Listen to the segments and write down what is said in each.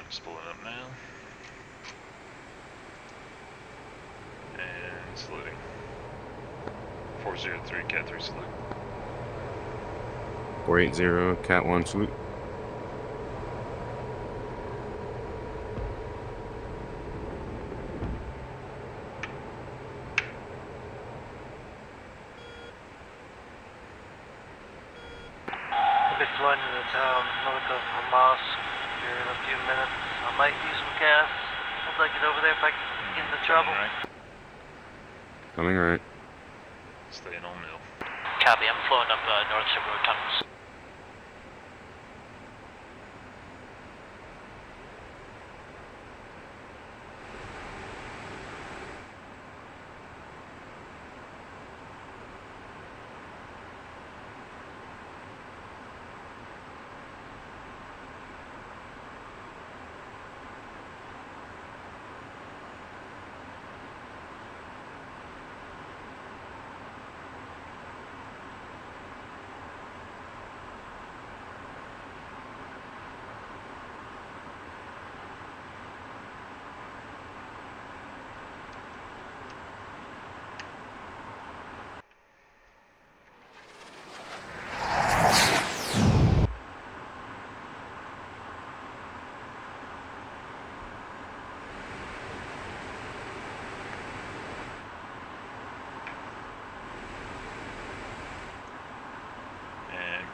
Just pulling up now. And saluting. 403, Cat 3 salute. 480, Cat 1 salute. I'll be flying into town north of Hamas here in a few minutes. I might use some gas once I get over there if I get into trouble. Coming right. Staying on mill. Copy, I'm flowing up North Ship Road tunnels.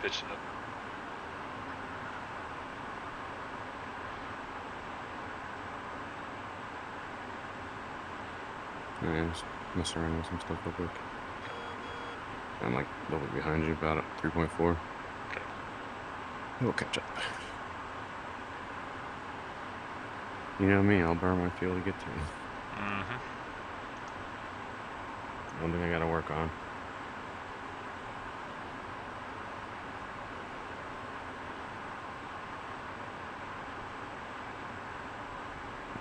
Pitching up. Yeah, just mess around with some stuff real quick. I'm like a little bit behind you, about 3.4. Okay. We'll catch up. You know me, I'll burn my fuel to get to you. Mm-hmm. One thing I gotta work on.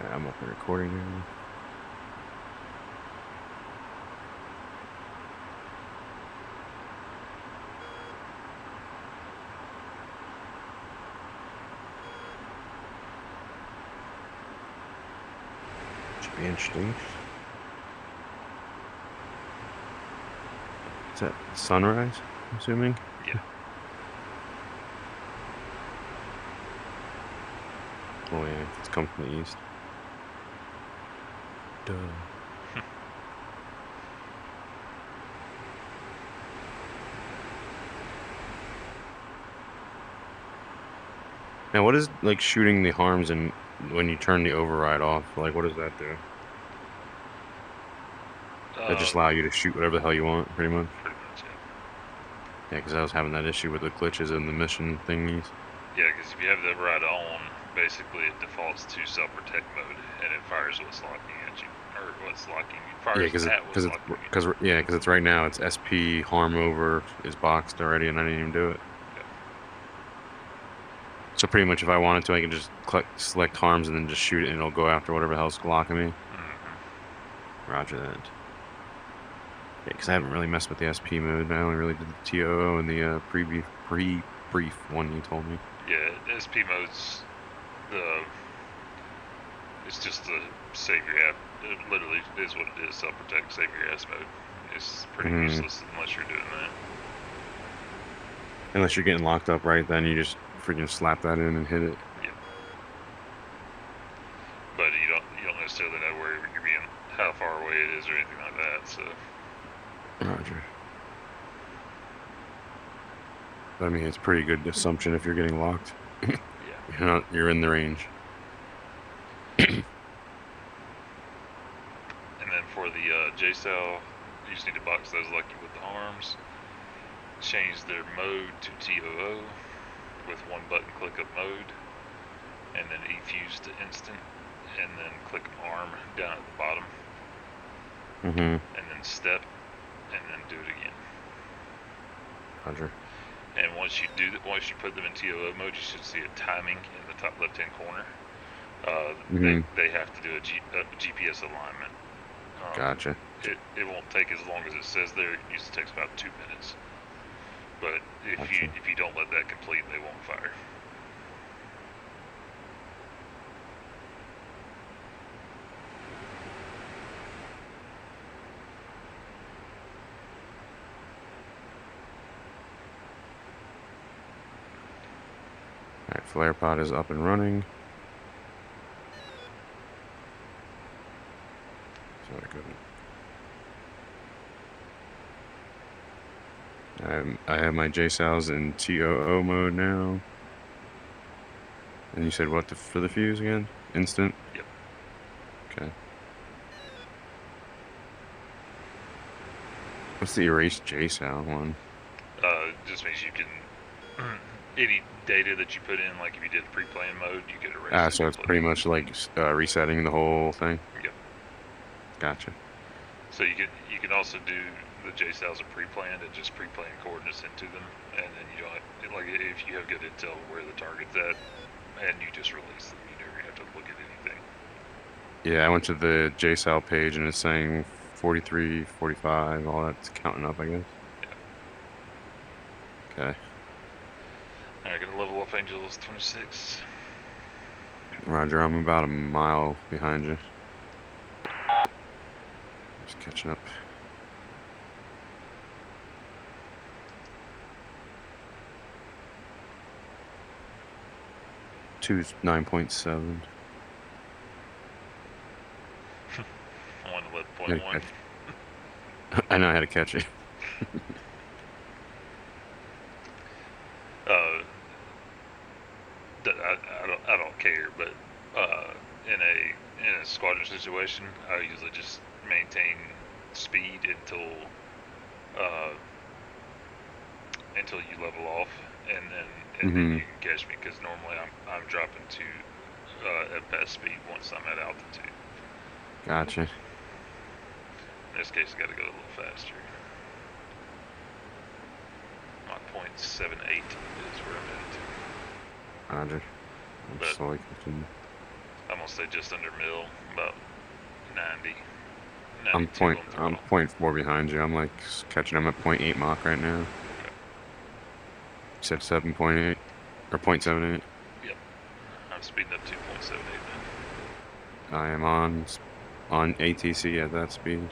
Yeah, I'm up and recording now. Should be interesting. Is that sunrise, I'm assuming? Yeah. Oh yeah, it's come from the east. Duh. Now, what is like shooting the harms and when you turn the override off? Like, what does that do? That just allow you to shoot whatever the hell you want, pretty much. Pretty much, yeah. Yeah, because I was having that issue with the glitches and the mission thingies. Yeah, because if you have the override on, basically it defaults to self-protect mode, and it fires what's locking at you, or what's locking you. Fires at what's locking you. Because it's right now it's SP harm over is boxed already, and I didn't even do it. Yep. So pretty much, if I wanted to, I can just select harms and then just shoot it, and it'll go after whatever the hell's blocking me. Mm-hmm. Roger that. Yeah, because I haven't really messed with the SP mode. I only really did the TOO and the pre-brief one you told me. Yeah, SP mode's it's just the save your app. It literally is what it is. Self-protect, save your ass mode. It's pretty useless unless you're doing that. Unless you're getting locked up right then, you just freaking slap that in and hit it. Yep. But you don't necessarily know where you're being, how far away it is or anything like that. So. Roger. I mean, it's pretty good assumption if you're getting locked. Yeah. You're in the range. And then for the JSOW, you just need to box those lucky with the harms. Change their mode to TOO with one button click of mode, and then E-fuse to instant, and then click arm down at the bottom, and then step, and then do it again. Roger. And once you put them in TOO mode, you should see a timing in the top left-hand corner. They have to do a GPS alignment. Gotcha. It won't take as long as it says there. It usually takes about 2 minutes. But if you don't let that complete, they won't fire. Alright, flare pod is up and running. So I have my JSOWs in TOO mode now. And you said what for the fuse again? Instant? Yep. Okay. What's the erase JSOW one? Just means you can any data that you put in, like if you did pre-plan mode, you could erase it. So it's pretty much like resetting the whole thing? Yep. Gotcha. So you can also do the JSOWs are pre-planned and just pre-plan coordinates into them, and then you don't, like if you have good intel where the target's at, and you just release them, you never have to look at anything. Yeah, I went to the JSOW page and it's saying 43, 45, all that's counting up, I guess. Yeah. Okay. Alright, gonna level up Angeles 26. Roger, I'm about a mile behind you. Just catching up. Two's 9.7. 111.1. I know how to catch it. I don't care, but in a squadron situation, I usually just maintain speed until you level off, and then you can catch me, because normally I'm dropping to FPS speed once I'm at altitude. Gotcha. In this case, I got to go a little faster. My 0.78 is where I'm at. Roger. But slowly catching. I'm gonna say just under mill, about 90. I'm 0.4 behind you. I'm like catching them at 0.8 Mach right now. Okay. You said 7.8 or 0.78. Yep. I'm speeding up to 0.78 now. I am on ATC at that speed.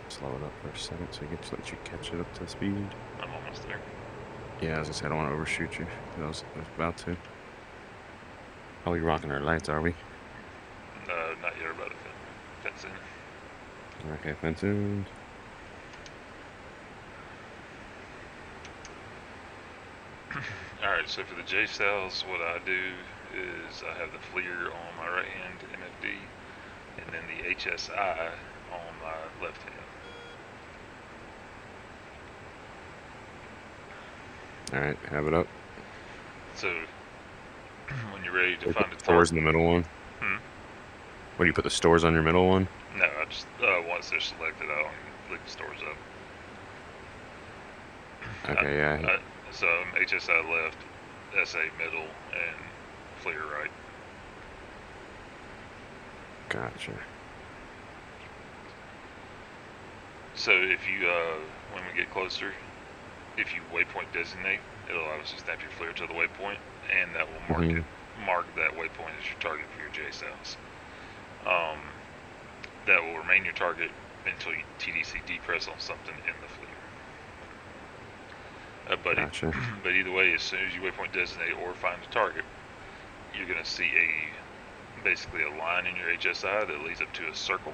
Slow it up for a second so I get to let you catch it up to speed. I'm almost there. Yeah, as I said, I don't want to overshoot you. I was about to. Are we rocking our lights, are we? Not yet, about to fence in. Okay, fence in. Alright, so for the JSOWs, what I do is I have the FLIR on my right hand MFD, and then the HSI on my left hand. Alright, have it up. So, when you're ready to find the stores in the middle one? What, do you put the stores on your middle one? No, I just, once they're selected, I don't leave the stores up. Okay, yeah. So HSI left, SA middle, and FLIR right. Gotcha. So if you, when we get closer, if you waypoint designate, it'll obviously snap your FLIR to the waypoint, and that will mark that waypoint as your target for your JSOWs. That will remain your target until you TDC depress on something in the FLIR. Gotcha. But either way, as soon as you waypoint designate or find a target, you're going to see basically a line in your HSI that leads up to a circle.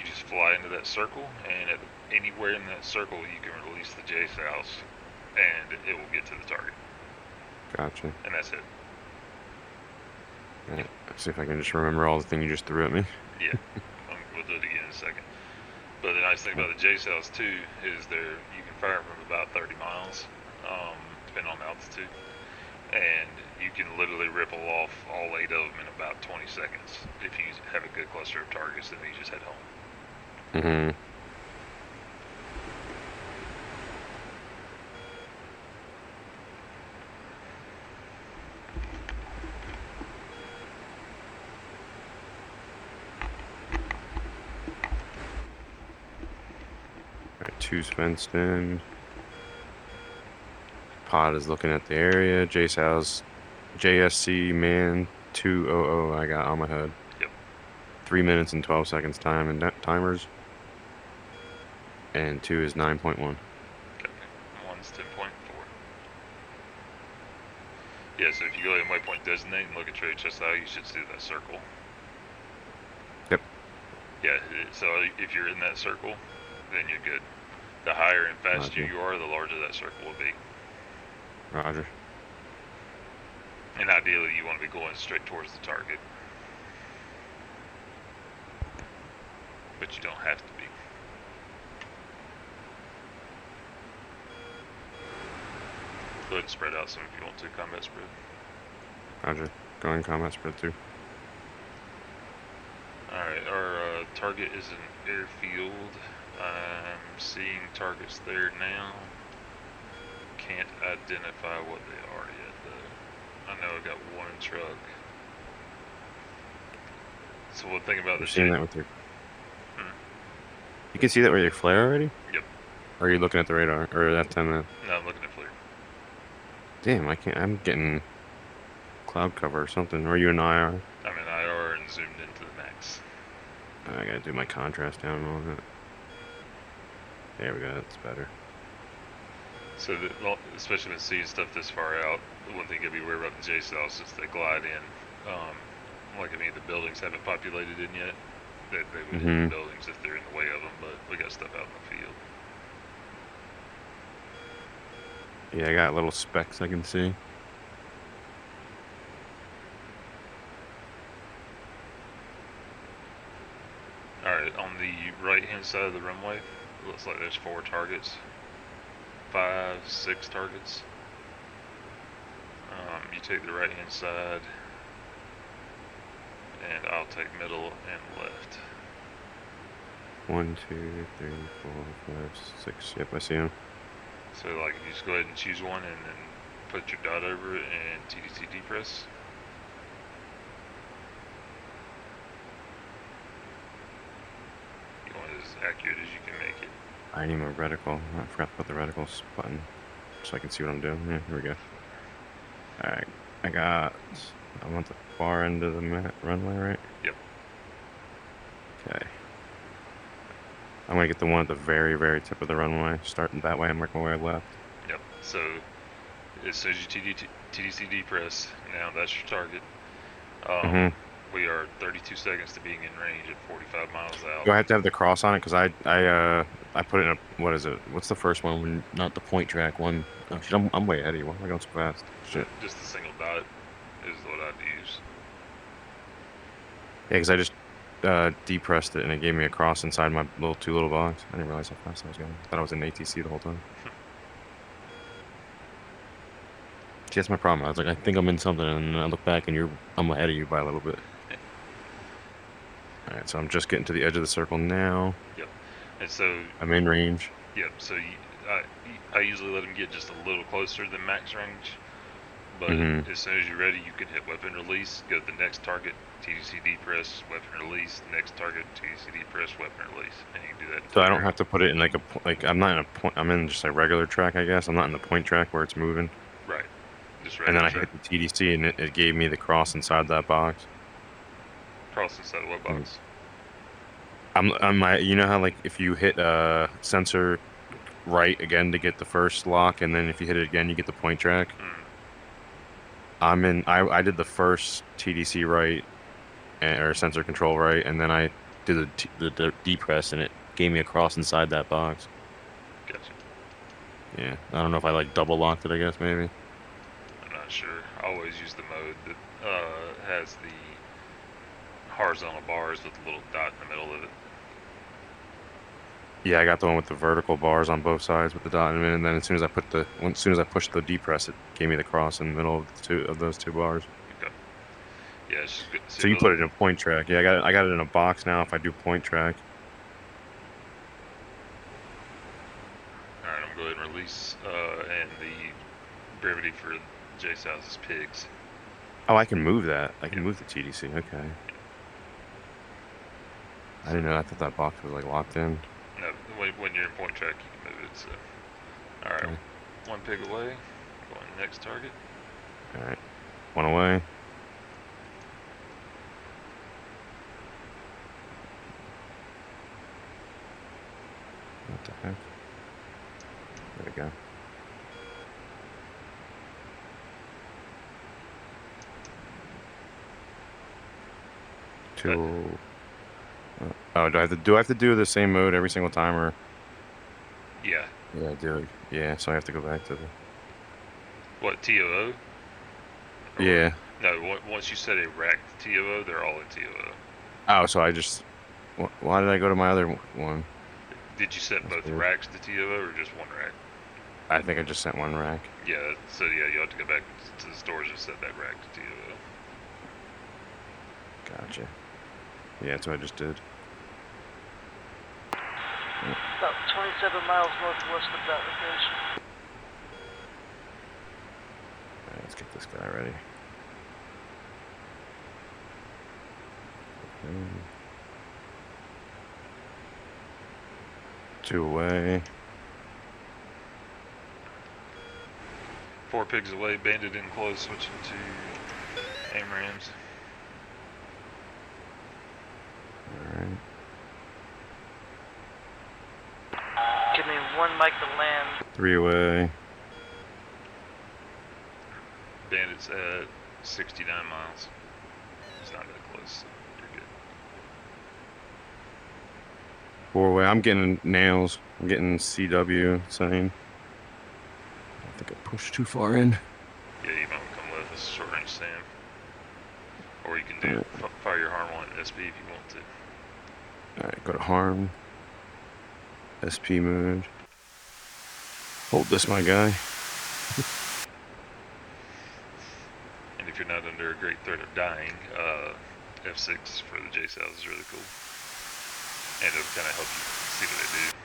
You just fly into that circle, and anywhere in that circle you can release the JSOWs, and it will get to the target. Gotcha. And that's it. Alright, let's see if I can just remember all the thing you just threw at me. Yeah, we'll do it again in a second. But the nice thing about the JSOWs too is you can fire from about 30 miles, depending on altitude, and you can literally ripple off all 8 of them in about 20 seconds if you have a good cluster of targets, and then you just head home. Alright, 2's fenced in. Pod is looking at the area. JSOW's JSC man 200 I got on my head. Yep. 3 minutes and 12 seconds time and timers. And 2 is 9.1. Yeah, so if you go ahead and waypoint designate and look at your HSI, you should see that circle. Yep. Yeah, so if you're in that circle, then you're good. The higher and faster Roger. you are, the larger that circle will be. Roger. And ideally, you want to be going straight towards the target. But you don't have to be. Go ahead and spread out some if you want to, combat spread. Roger. Going combat spread 2. Alright, our target is an airfield. I'm seeing targets there now. Can't identify what they are yet, though. I know I got one truck. So one thing about You're the seeing that with your... Hmm. You can see that with your flare already? Yep. Or are you looking at the radar? Or that 10 minutes? No, I'm looking at FLIR. Damn, I can't... I'm getting cloud cover or something. Or are you in IR? I'm in IR and zoomed into the max. I gotta do my contrast down and all that. There we go, that's better. So, especially when seeing stuff this far out, the one thing you gotta be aware about the JSOW is since they glide in, like I mean the buildings haven't populated in yet, they would hit the buildings if they're in the way of them, but we got stuff out in the field. Yeah, I got little specks I can see. Alright, on the right hand side of the runway, looks like there's 4 targets. 5, 6 targets. You take the right hand side, and I'll take middle and left. 1, 2, 3, 4, 5, 6. Yep, I see him. So like if you just go ahead and choose one and then put your dot over it and TDC depress. You want it as accurate as you can make it. I need my reticle. I forgot to put the reticles button so I can see what I'm doing. Yeah, here we go. Alright, I want the far end of the runway, right? Yep. Okay. I'm gonna get the one at the very, very tip of the runway. Starting that way, I'm working my way left. Yep. So as soon as you TDC depress, now that's your target. We are 32 seconds to being in range at 45 miles out. Do I have to have the cross on it? Because I put it in a, what is it? What's the first one? When, not the point track one. Oh shit, I'm way ahead of you. Why am I going so fast? Shit. Just a single dot is what I'd use. Yeah, because I just depressed it and it gave me a cross inside my two little box. I didn't realize how fast I was going. I thought I was in ATC the whole time. See, that's my problem. I was like, I think I'm in something, and I look back and I'm ahead of you by a little bit. Alright, so I'm just getting to the edge of the circle now. Yep. And so I'm in range. Yep. So I usually let them get just a little closer than max range. But as soon as you're ready, you can hit weapon release, go to the next target, TDC depress, weapon release, next target, TDC depress, weapon release, and you can do that. So I don't have to put it in I'm not in a point. I'm in just a regular track, I guess. I'm not in the point track where it's moving. Right. Just And then I track. hit the TDC, and it gave me the cross inside that box. Cross inside what box? You know how like if you hit sensor right again to get the first lock, and then if you hit it again, you get the point track. I did the first TDC right, or sensor control right, and then I did the depress, and it gave me a cross inside that box. Gotcha. Yeah, I don't know if I like double locked it. I guess maybe. I'm not sure. I always use the mode that has the horizontal bars with a little dot in the middle of it. Yeah, I got the one with the vertical bars on both sides with the dot in it, and then as soon as I pushed the depress, it gave me the cross in the middle of those two bars. Okay. Yeah. So you put it in a point track. Yeah, I got it in a box now. If I do point track. All right, I'm going to go ahead and release, and the brevity for JSOW-C is pigs. Oh, I can move that. I can move the TDC. Okay. I didn't know. I thought that box was like locked in. No, when you're in point track, you can move it. So, all right, okay. One pig away. Going to the next target. All right, one away. What the heck? There we go. Fuel. Oh, do I have to do the same mode every single time, or? Yeah. Yeah, I do. Yeah, so I have to go back to the. What, TOO? Or, Yeah. No, once you set a rack to TOO, they're all in TOO. Oh, so I just. Why did I go to my other one? Did you set That's both weird. racks to TOO or just one rack? I think I just sent one rack. Yeah, so yeah, you'll have to go back to the stores and set that rack to TOO. Gotcha. Yeah, that's what I just did. About 27 miles northwest of that location. Alright, let's get this guy ready. Okay. 2 away. 4 pigs away, bandit in close, switching to AMRAMs. Alright. Give me 1 mic to land. 3 away. Bandit's at 69 miles. It's not that close, so you're good. 4 away. I'm getting nails. I'm getting CW saying. I think I pushed too far in. Yeah, you might want to come left. This is short range SAM. Or you can do fire your harm one SP if you want to. Alright, go to harm. SP mode. Hold this, my guy. And if you're not under a great threat of dying, F6 for the JSOW is really cool. And it'll kind of help you see what they do.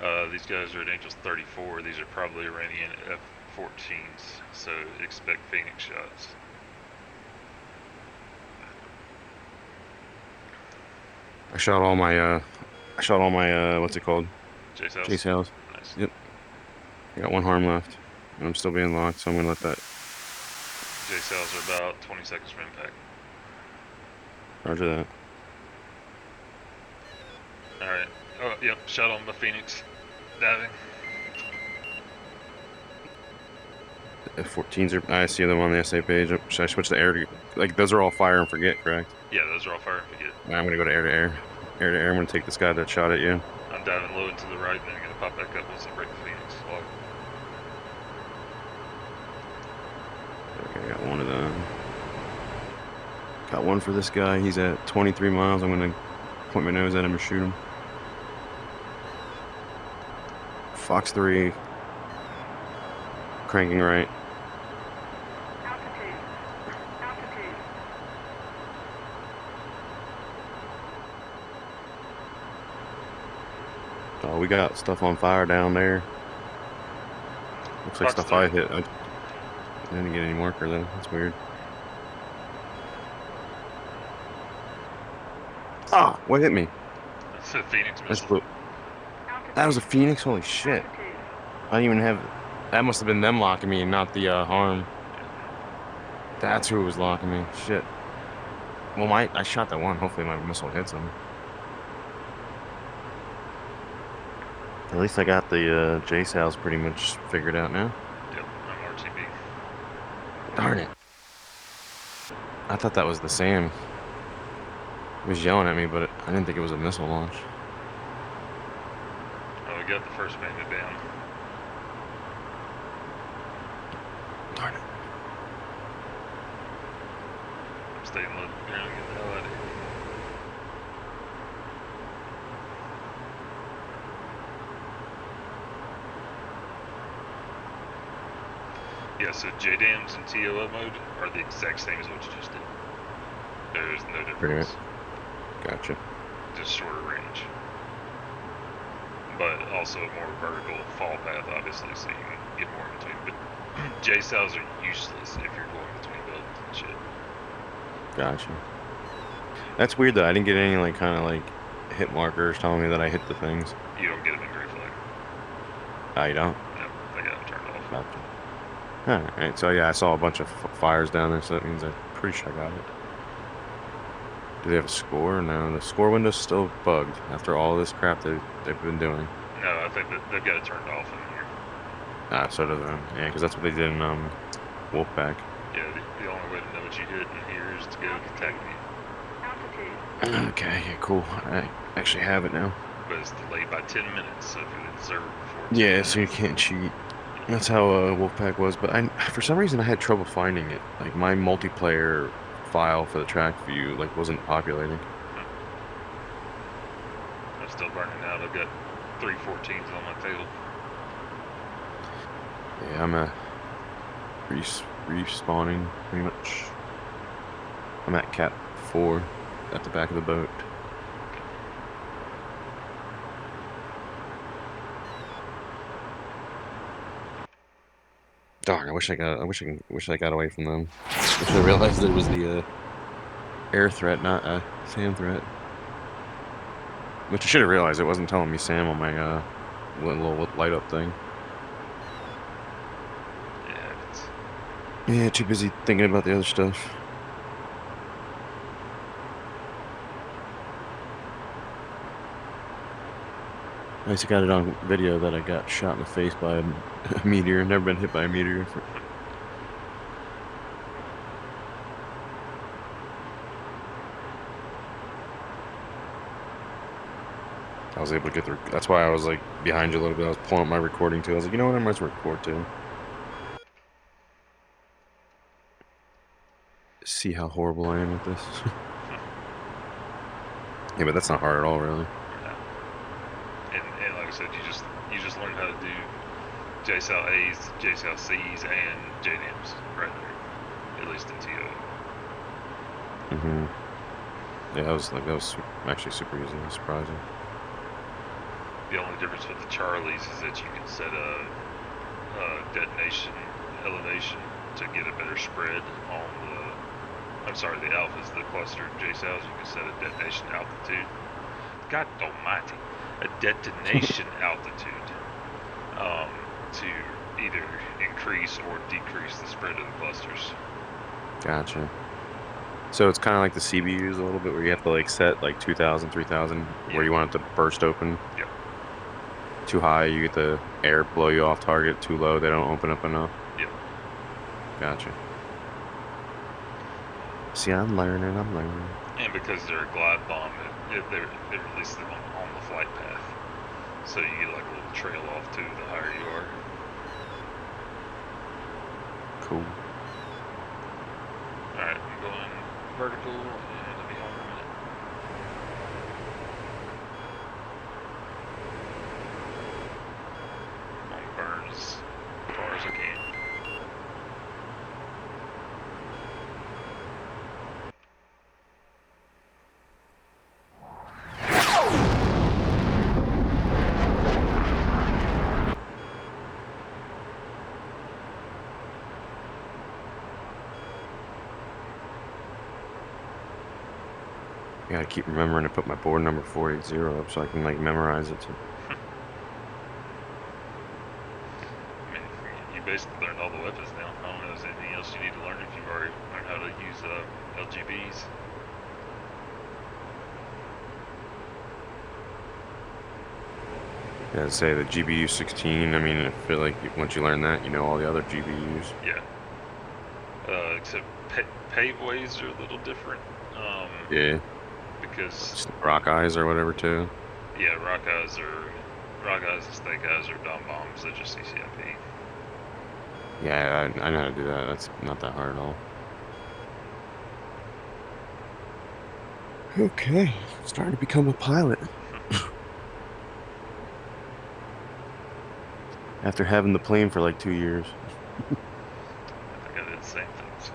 Alright, these guys are at Angels 34. These are probably Iranian F-14s, so expect Phoenix shots. I shot all my what's it called? JSOWs? JSOWs. Nice. Yep. I got 1 harm left. And I'm still being locked, so I'm gonna let that. JSOWs are about 20 seconds from impact. Roger that. Alright. Oh, yep, shot on by Phoenix. Diving. F-14s are. I see them on the SA page. Should I switch to air to? Like, those are all fire and forget, correct? Yeah, those are all fire and forget. I'm gonna go to air to air. Air to air. I'm gonna take this guy that shot at you. I'm diving low and to the right, and then I'm gonna pop back up once I break the Phoenix log. Okay, I got 1 of them. Got 1 for this guy. He's at 23 miles. I'm gonna point my nose at him and shoot him. Fox 3. Cranking right. Altitude. Oh, we got stuff on fire down there. Looks like Fox stuff I 3. hit. I didn't get any marker though. That's weird. Ah, what hit me? That's a Phoenix That's missile. blue. That was a Phoenix? Holy shit. I didn't even have. That must have been them locking me and not the harm. That's who was locking me. Shit. Well, I shot that one. Hopefully my missile hits him. At least I got the JSOWs pretty much figured out now. Yep, I'm RTB. Darn it. I thought that was the SAM. He was yelling at me, but I didn't think it was a missile launch. Oh, we got the first bandit down. Darn it. I'm staying low to the ground, get the hell out of here. Yeah, so JDAMs and TOO mode are the exact same as what you just did. There's no difference. Gotcha. Just shorter range. But also a more vertical fall path, obviously, so you can get more in between. But JSOWs are useless if you're going between buildings and shit. Gotcha. That's weird though. I didn't get any like kind of like hit markers telling me that I hit the things. You don't get them in gray flag. Oh, you don't? No, I got them turned off. Gotcha. Alright, so yeah, I saw a bunch of fires down there, so that means I'm pretty sure I got it. Do they have a score? No, the score window's still bugged after all this crap they've been doing. No, I think that they've got it turned off in here. Ah, so do them. Yeah, because that's what they did in Wolfpack. Yeah, the only way to know what you hit in here is to go to tactic, Altitude. Okay, yeah, cool. I actually have it now. but it's delayed by 10 minutes. So if you didn't serve before 10 Yeah, so you minutes, can't cheat. That's how Wolfpack was, but for some reason I had trouble finding it. Like my multiplayer file for the track view like wasn't populating. I'm still burning out. I've got 314s on my tail. Yeah, I'm respawning pretty much. I'm at Cap 4 at the back of the boat. Darn, I wish I got away from them. Wish I realized it was the air threat, not a SAM threat. Which I should have realized it wasn't telling me SAM on my little light up thing. Yeah, it's Yeah, too busy thinking about the other stuff. I just got it on video that I got shot in the face by a meteor. Never been hit by a meteor. I was able to get the. That's why I was like behind you a little bit. I was pulling up my recording too. I was like, you know what? I might as well record too. See how horrible I am at this. Yeah, but that's not hard at all, really. and like I said, you just learn how to do JSOW-A's, JSOW-C's, and JDAMs right there, at least in TO. Yeah, that was actually super easy. Surprising. The only difference with the Charlies is that you can set a detonation elevation to get a better spread on the. I'm sorry, the alphas, the clustered JSOWs. You can set a detonation altitude. God almighty, a detonation altitude to either increase or decrease the spread of the clusters. Gotcha. So it's kind of like the CBUs a little bit, where you have to like set like 2,000, 3,000, where you want it to burst open. Yep. Too high, you get the air blow you off target. Too low, they don't open up enough. Yep. Gotcha. See, I'm learning. And because they're a glide bomb, they release them on the flight path. So you get like a little trail off too, the higher you are. Cool. Alright, I'm going vertical and I'll be home in a minute. I'll burn as far as I can. I gotta keep remembering to put my board number 480 up so I can like memorize it too. I mean, you basically learned all the weapons now. I don't know if there's anything else you need to learn if you've already learned how to use LGBs. Yeah, I'd say the GBU 16. I mean, I feel like once you learn that, you know all the other GBUs. Yeah. Except paveways are a little different. Yeah. Because Rock eyes or whatever too. yeah, rock eyes and snake eyes are dumb bombs. They're just CCIP. Yeah, I know how to do that. That's not that hard at all. Okay, starting to become a pilot. After having the plane for like 2 years. I think I did the same thing. So.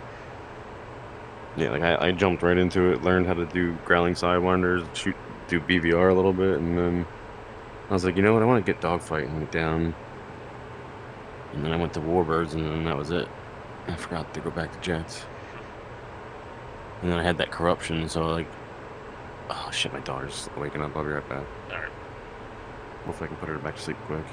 Yeah, like I jumped right into it, learned how to do growling sidewinders, do BVR a little bit, and then I was like, you know what, I want to get dogfighting down. And then I went to Warbirds, and then that was it. I forgot to go back to jets. And then I had that corruption, so like, oh shit, my daughter's waking up. I'll be right back. Alright. Hopefully I can put her back to sleep quick.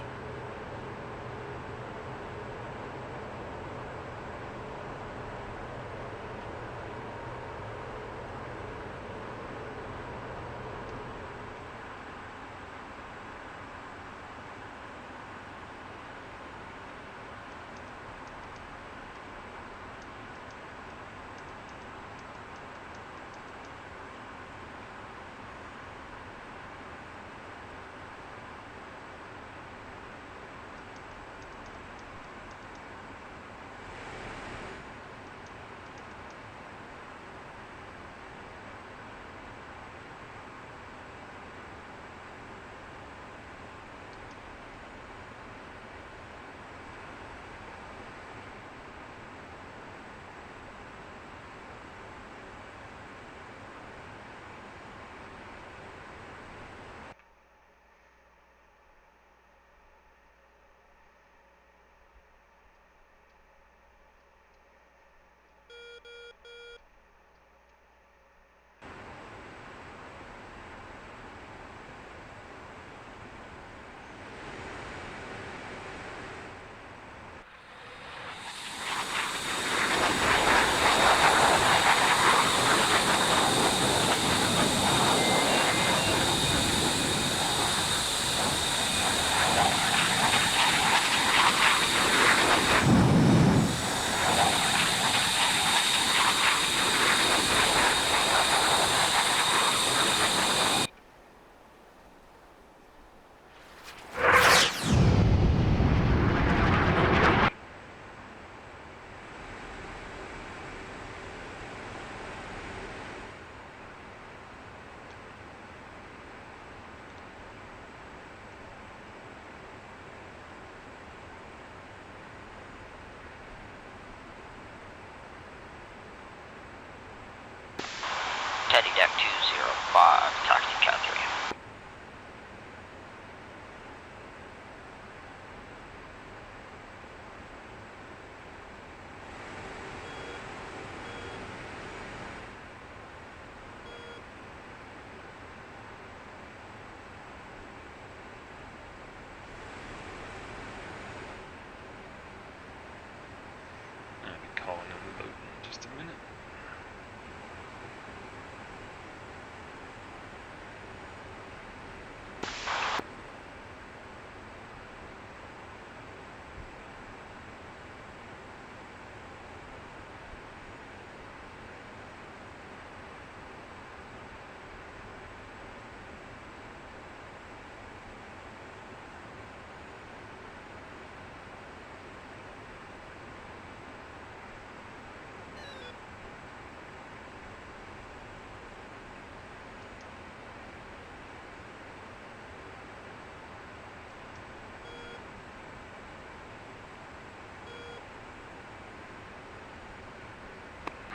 Teddy Deck 205, taxi Cat 3. I'll be calling in the boat in just a minute.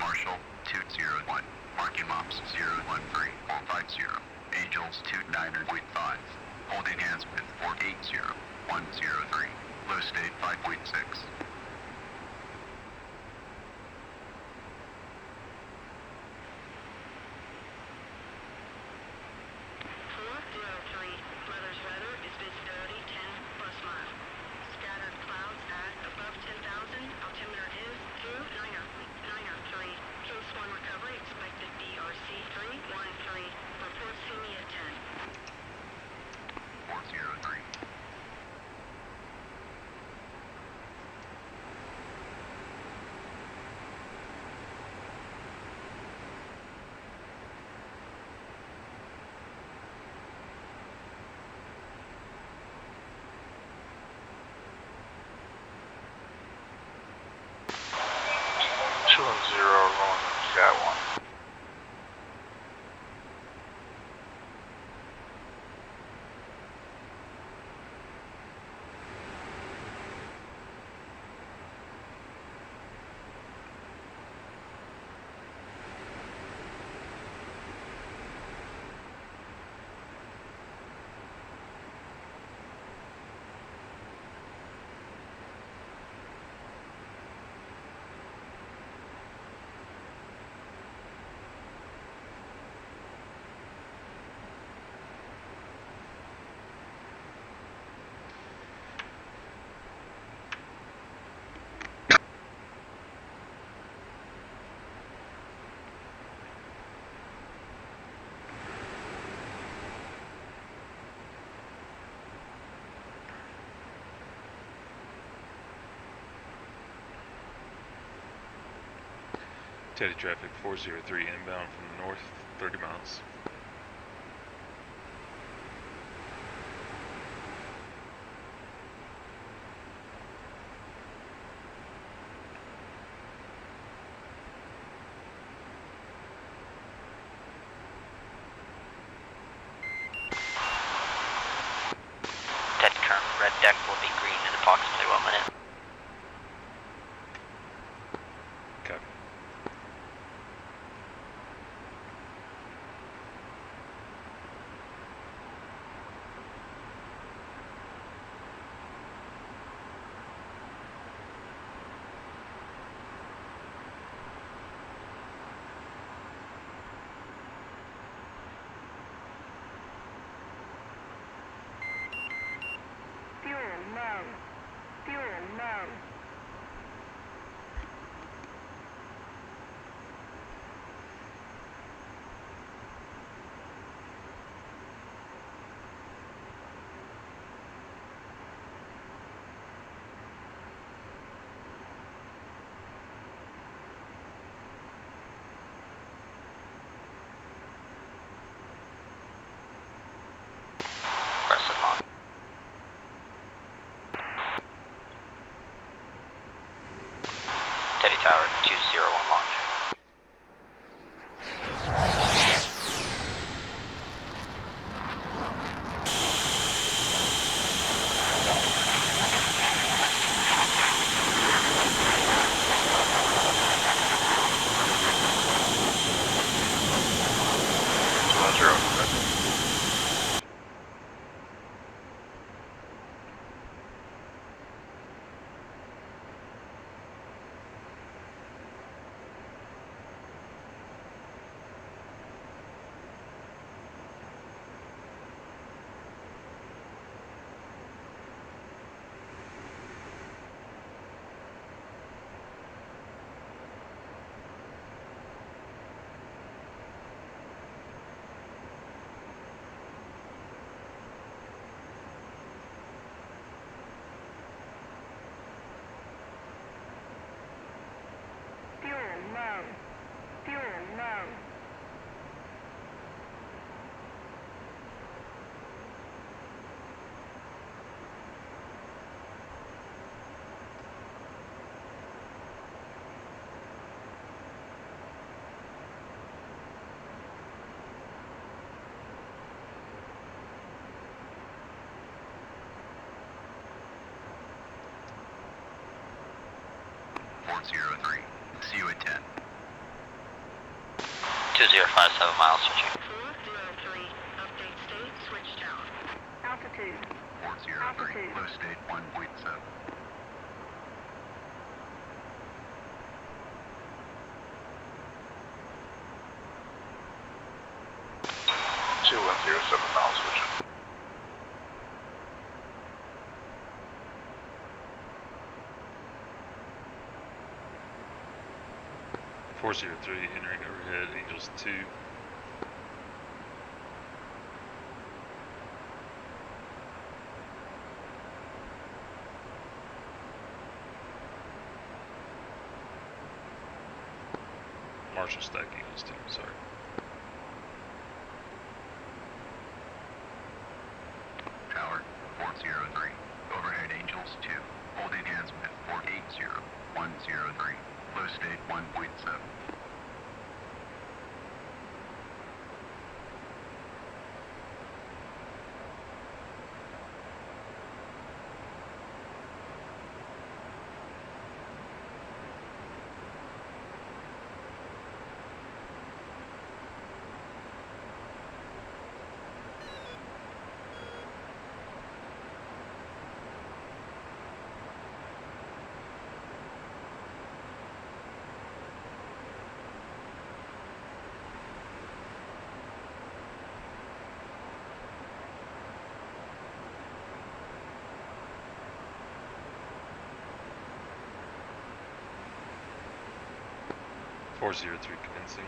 Marshall 201, marking mops 013, 450, Angels 29.5, holding hands with 480, 103, low state 5.6. Weather's weather is visibility 10 plus mile. Scattered clouds at above 10,000. Altimeter is 293. Case 1 recovery expected BRC 313. Report see me at 10. 403. Teddy traffic 403 inbound from the north, 30 miles. Teddy turn, red deck will be green in approximately 1 minute. Copy. Fuel low. Fuel low. Press it on. Teddy Tower 201 launch. Fuel low. Fuel low. See you at 10. 2057 miles switching. 403. Update state switched out. Altitude. 403. Low state 1.7. Switching. 403 entering overhead, Angels 2. Marshall stack Angels 2, sorry. Tower 403. Overhead Angels 2. Hold enhancement 480. 103. Low state 1.7. .403 commencing.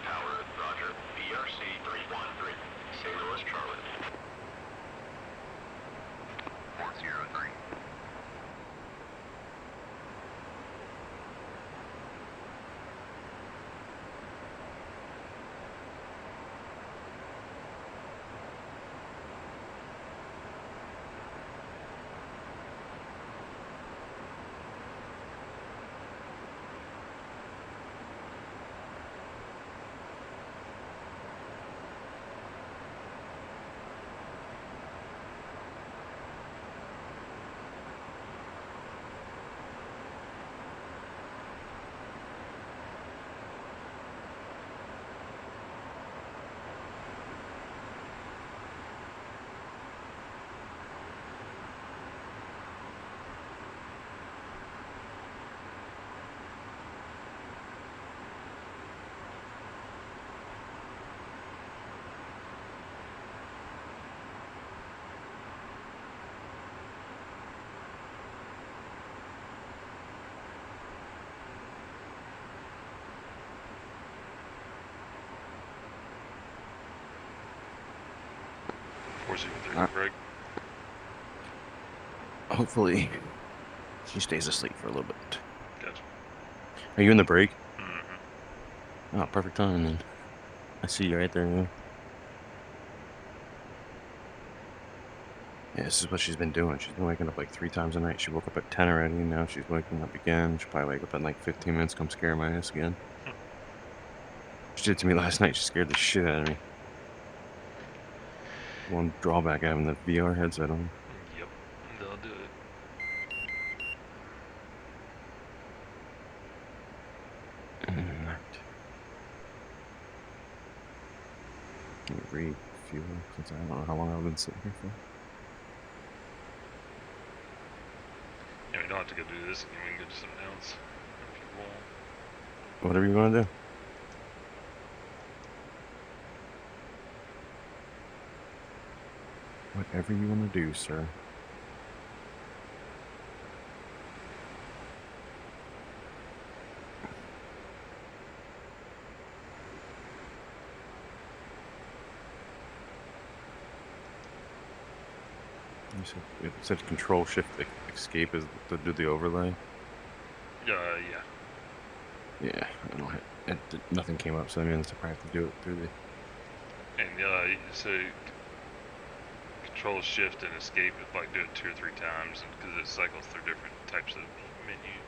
Tower, Roger. PRC 313. St. Louis, Charlotte. 403. 403, Uh, break. Hopefully, she stays asleep for a little bit. Gotcha. Are you in the break? Mm-hmm. Oh, perfect time then. I see you right there. Yeah. Yeah, this is what she's been doing. She's been waking up like 3 times a night. She woke up at 10 already, and now she's waking up again. She'll probably wake up in like 15 minutes, come scare my ass again. She did it to me last night. She scared the shit out of me. One drawback having the VR headset on. Yep, they'll do it. Let me refuel, since I don't know how long I've been sitting here for. Yeah, we don't have to go do this again. We can go do something else if you want. Whatever you want to do. Whatever you want to do, sir. It said Control Shift Escape is to do the overlay. Yeah. Yeah, I don't have. Nothing came up, so I mean, I have to do it through the. And so Control Shift and Escape, like do it 2 or 3 times, because it cycles through different types of menu.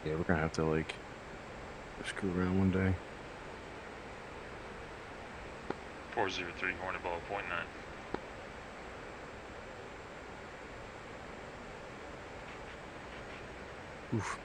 Yeah, we're gonna have to like screw around one day. 403 Hornet Ball, .9. Oof.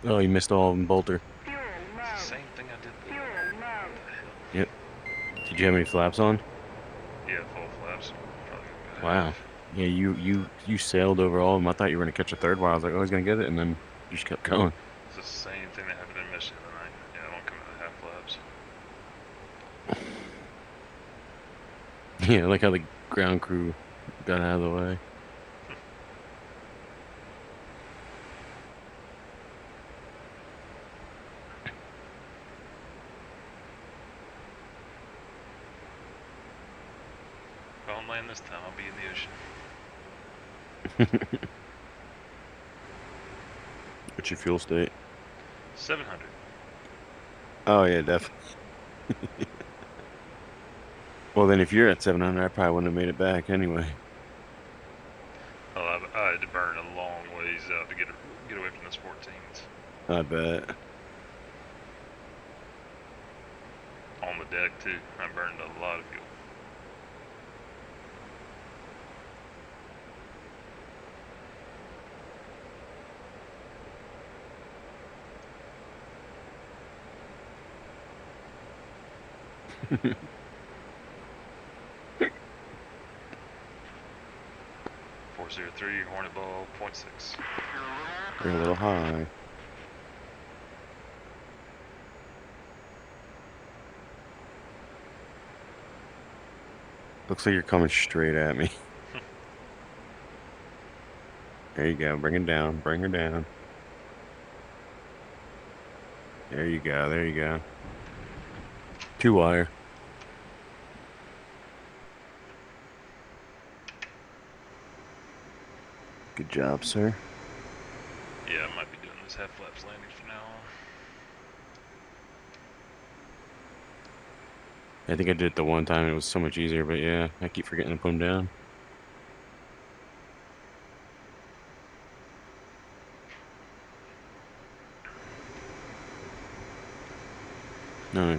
Oh, you missed all of them, Bolter. Fuel low. It's the same thing I did Fuel there. low. What the hell? Yep. Did you have any flaps on? Yeah, full flaps. Probably gonna go Wow. half. Yeah, you sailed over all of them. I thought you were gonna catch a third one. I was like, oh, he's gonna get it, and then you just kept going. It's the same thing that happened in Mission tonight. Yeah, I won't come out of half flaps. Yeah, I like how the ground crew got out of the way. If I don't land this time, I'll be in the ocean. What's your fuel state? 700. Oh yeah, definitely. Well, then if you're at 700, I probably wouldn't have made it back anyway. Well, I had to burn a long ways out to get away from those 14s. I bet. On the deck too. I burned a lot of fuel. .403 Hornet Ball, .6. You're a little high. Looks like you're coming straight at me. There you go. Bring it down. Bring her down. There you go. There you go. 2-wire. Good job, sir. Yeah, I might be doing this half flaps landing from now on. I think I did it the one time. It was so much easier, but yeah, I keep forgetting to put them down. No,